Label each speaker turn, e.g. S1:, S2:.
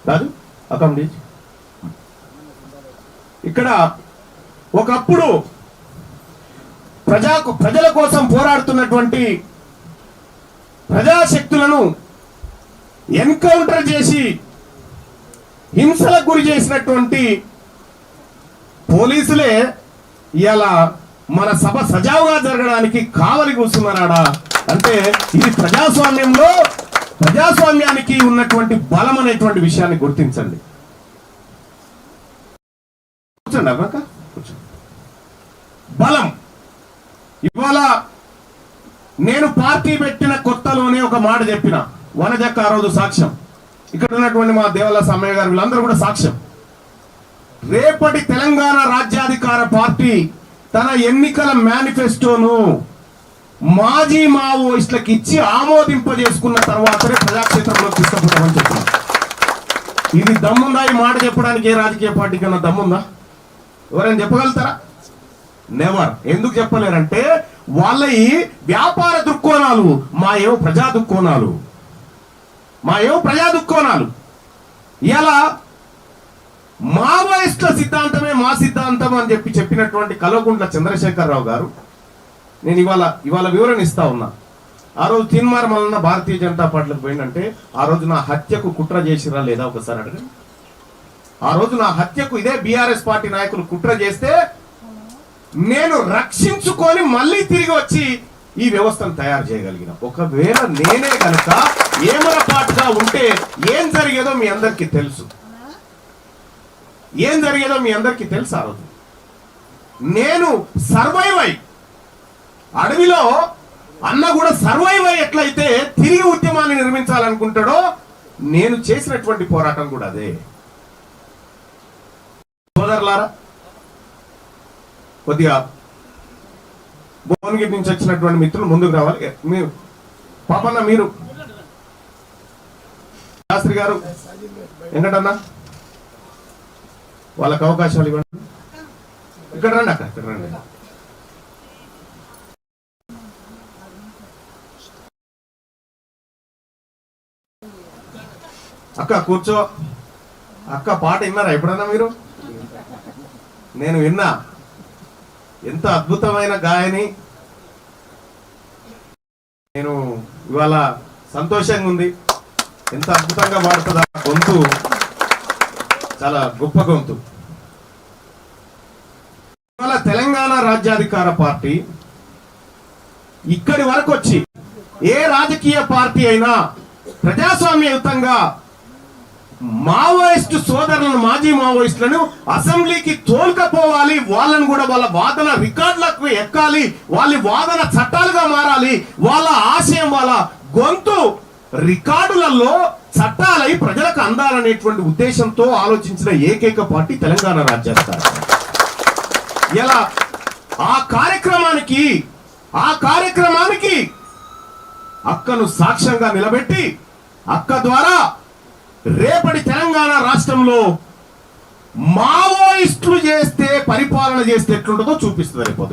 S1: రాజు accommodate. ఇక్కడ ఒకప్పుడు ప్రజల కోసం పోరాడుతున్నటువంటి ప్రజాశక్తులను ఎన్కౌంటర్ చేసి హింసలకు గురి చేసినటువంటి పోలీసులే ఇలా మన సభ సజావుగా జరగడానికి కావలి కూర్చున్నారా అంటే ఇది ప్రజాస్వామ్యానికి ఉన్నటువంటి బలం అనేటువంటి విషయాన్ని గుర్తించండి. కూర్చోండి అబ్బాక, కూర్చోండి. బలం. ఇవాళ నేను పార్టీ పెట్టిన కొత్తలోనే ఒక మాట చెప్పిన, వనజక్క ఆ రోజు సాక్ష్యం, ఇక్కడ ఉన్నటువంటి మా దేవల సమ్మయ్య గారు వీళ్ళందరూ కూడా సాక్ష్యం. రేపటి తెలంగాణ రాజ్యాధికార పార్టీ తన ఎన్నికల మేనిఫెస్టోను మాజీ మావోయిస్టులకు ఇచ్చి ఆమోదింపజేసుకున్న తర్వాతనే ప్రజాక్షేత్రంలో తీసుకుపోతామని చెప్తున్నారు. ఇది దమ్ముందా? ఈ మాట చెప్పడానికి ఏ రాజకీయ పార్టీ కన్నా దమ్ముందా? ఎవరైనా చెప్పగలుగుతారా? నెవర్. ఎందుకు చెప్పలేరంటే వాళ్ళ ఈ వ్యాపార దృక్కోణాలు, మా ఏవో ప్రజా దృక్కోణాలు. ఇలా మావోయిస్టుల సిద్ధాంతమే మా సిద్ధాంతం అని చెప్పినటువంటి కల్వకుంట్ల చంద్రశేఖరరావు గారు, నేను ఇవాళ వివరణ ఇస్తా ఉన్నా. ఆ రోజు తీన్మార్ మల్లన్న భారతీయ జనతా పార్టీలకు పోయిందంటే ఆ రోజు నా హత్యకు కుట్ర చేసిరా లేదా ఒకసారి అడగండి. ఆ రోజు నా హత్యకు ఇదే బీఆర్ఎస్ పార్టీ నాయకులు కుట్ర చేస్తే నేను రక్షించుకొని మళ్ళీ తిరిగి వచ్చి ఈ వ్యవస్థను తయారు చేయగలిగిన. ఒకవేళ నేనే కనుక ఏమరపాటుగా ఉంటే ఏం జరిగేదో మీ అందరికీ తెలుసు. ఆ రోజు నేను సర్వైవ్ అయి అడవిలో అన్న కూడా సర్వైవ్ అయ్యి ఎట్లయితే తిరిగి ఉద్యమాన్ని నిర్మించాలనుకుంటాడో నేను చేసినటువంటి పోరాటం కూడా అదే. సోదరులారా, కొద్దిగా భువనగిరి నుంచి వచ్చినటువంటి మిత్రులు ముందుకు రావాలి. మీరు పాపన్న, మీరు శాస్త్రి గారు, వెంకటన్న, వాళ్ళకి అవకాశాలు ఇవ్వండి. ఇక్కడ రండి అక్క, ఇక్కడ రండి. అక్క కూర్చో. అక్క పాట విన్నారా ఎప్పుడన్నా మీరు? నేను విన్నా. ఎంత అద్భుతమైన గాయని. నేను ఇవాళ సంతోషంగా ఉంది. ఎంత అద్భుతంగా పాడుతుంది ఆ గొంతు, చాలా గొప్ప గొంతు. ఇవాళ తెలంగాణ రాజ్యాధికార పార్టీ ఇక్కడి వరకు వచ్చి ఏ రాజకీయ పార్టీ అయినా ప్రజాస్వామ్యయుతంగా మావోయిస్టు సోదరులను, మాజీ మావోయిస్టులను అసెంబ్లీకి తోలుకపోవాలి, వాళ్ళను కూడా వాళ్ళ వాదన రికార్డులకు ఎక్కాలి, వాళ్ళ వాదన చట్టాలుగా మారాలి, వాళ్ళ ఆశయం, వాళ్ళ గొంతు రికార్డులలో చట్టాలై ప్రజలకు అందాలనేటువంటి ఉద్దేశంతో ఆలోచించిన ఏకైక పార్టీ తెలంగాణ రాజ్యాధికార. ఇలా ఆ కార్యక్రమానికి అక్కను సాక్ష్యంగా నిలబెట్టి అక్క ద్వారా రేపటి తెలంగాణ రాష్ట్రంలో మావోయిస్టులు పరిపాలన చేస్తే ఎట్లుంటుందో చూపిస్తుంది రేపు.